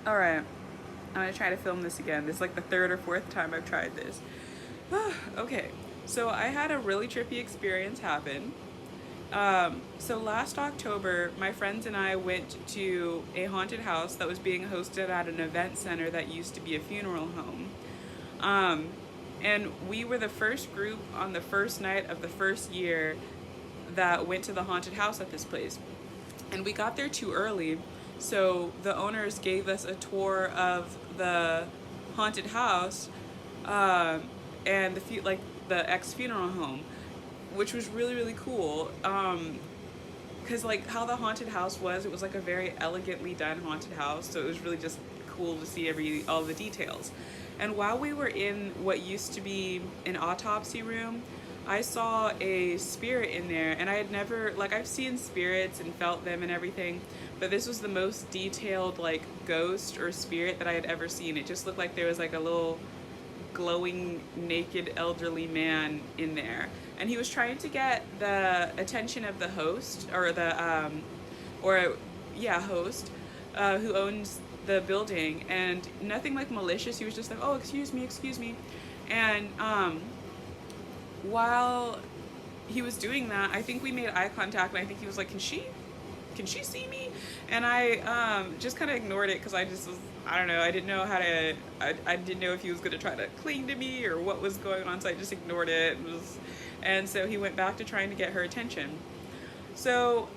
All right, I'm gonna try to film this again. This is like the third or fourth time I've tried this. Okay, so I had a really trippy experience happen. So last October, my friends and I went to a haunted house that was being hosted at an event center that used to be a funeral home. Um, and we were the first group on the first night of the first year that went to the haunted house at this place. And we got there too early, so the owners gave us a tour of the haunted house, um, and the ex funeral home, which was really really cool. Because like how the haunted house was, it was like a very elegantly done haunted house, so it was really just cool to see all the details. And while we were in what used to be an autopsy room, I saw a spirit in there, and I had never, like, I've seen spirits and felt them and everything, but this was the most detailed like ghost or spirit that I had ever seen. It just looked like there was like a little glowing naked elderly man in there, and he was trying to get the attention of the host, or the or yeah, host, who owns the building, and nothing like malicious. He was just like, oh, excuse me, and while he was doing that, I think we made eye contact, and I think he was like, can she see me? And I just kind of ignored it because I just was, I don't know, I didn't know how to, I didn't know if he was going to try to cling to me or what was going on, so I just ignored it. And so he went back to trying to get her attention. So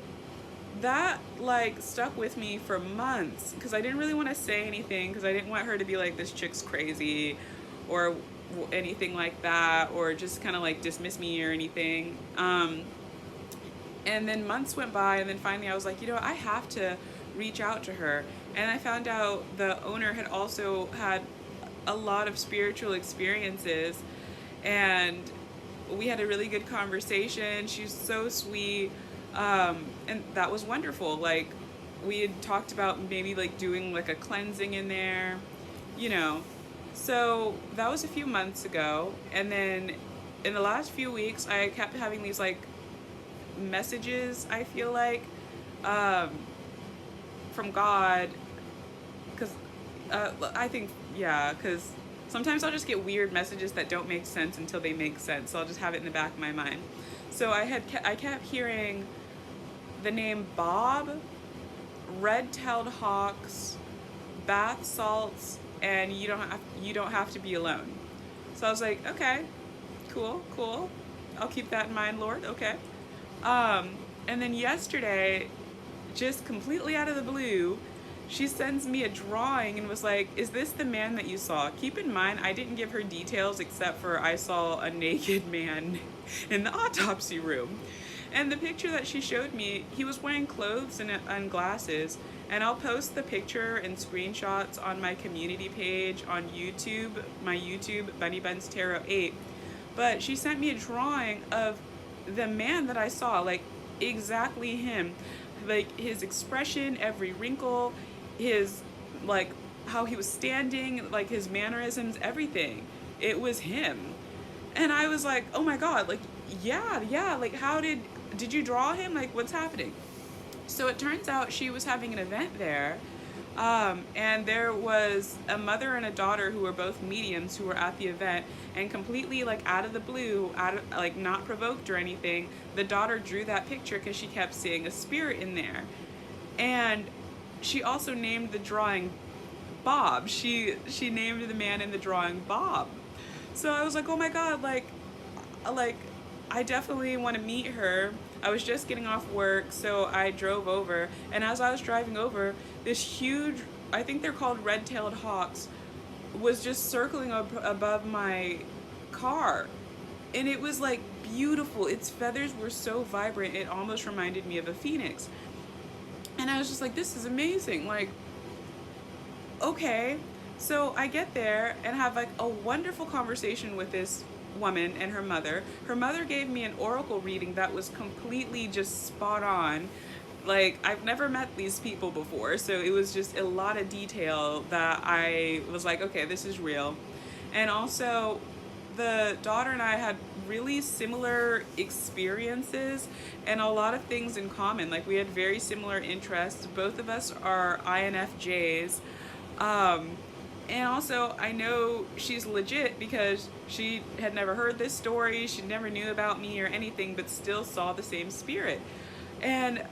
that like stuck with me for months because I didn't really want to say anything because I didn't want her to be like, this chick's crazy, or anything like that, or just kind of like dismiss me or anything. And then months went by, and then finally I was like, I have to reach out to her. And I found out the owner had also had a lot of spiritual experiences, and we had a really good conversation. She's so sweet, and that was wonderful. Like, we had talked about maybe like doing like a cleansing in there, you know. So that was a few months ago, and then in the last few weeks I kept having these like messages, I feel like, from God, because I think, yeah, because sometimes I'll just get weird messages that don't make sense until they make sense, so I'll just have it in the back of my mind. So I kept hearing the name Bob, red-tailed hawks, bath salts, and you don't have to be alone. So I was like, okay, cool, I'll keep that in mind, Lord. Okay. And then yesterday, just completely out of the blue, she sends me a drawing and was like, is this the man that you saw? Keep in mind, I didn't give her details except for I saw a naked man in the autopsy room. And the picture that she showed me, he was wearing clothes and glasses. And I'll post the picture and screenshots on my community page on YouTube, my YouTube, BunnyBunsTarot 8. But she sent me a drawing of the man that I saw, like exactly him, like his expression, every wrinkle, his, like how he was standing, like his mannerisms, everything. It was him. And I was like, oh my God, like, yeah, like how did you draw him? Like, what's happening? So it turns out she was having an event there, and there was a mother and a daughter who were both mediums who were at the event, and completely like out of the blue, like not provoked or anything, the daughter drew that picture because she kept seeing a spirit in there. And she also named the drawing Bob. She named the man in the drawing Bob. So I was like, oh my God, like I definitely want to meet her. I was just getting off work, so I drove over, and as I was driving over, this huge, I think they're called red-tailed hawks, was just circling above my car. And it was like beautiful. Its feathers were so vibrant, it almost reminded me of a phoenix. And I was just like, this is amazing. Like, okay. So I get there and have like a wonderful conversation with this woman and her mother. Her mother gave me an oracle reading that was completely just spot on. Like, I've never met these people before, so it was just a lot of detail that I was like, okay, this is real. And also, the daughter and I had really similar experiences and a lot of things in common. Like, we had very similar interests. Both of us are INFJs. Um, and also, I know she's legit because she had never heard this story, she never knew about me or anything, but still saw the same spirit. And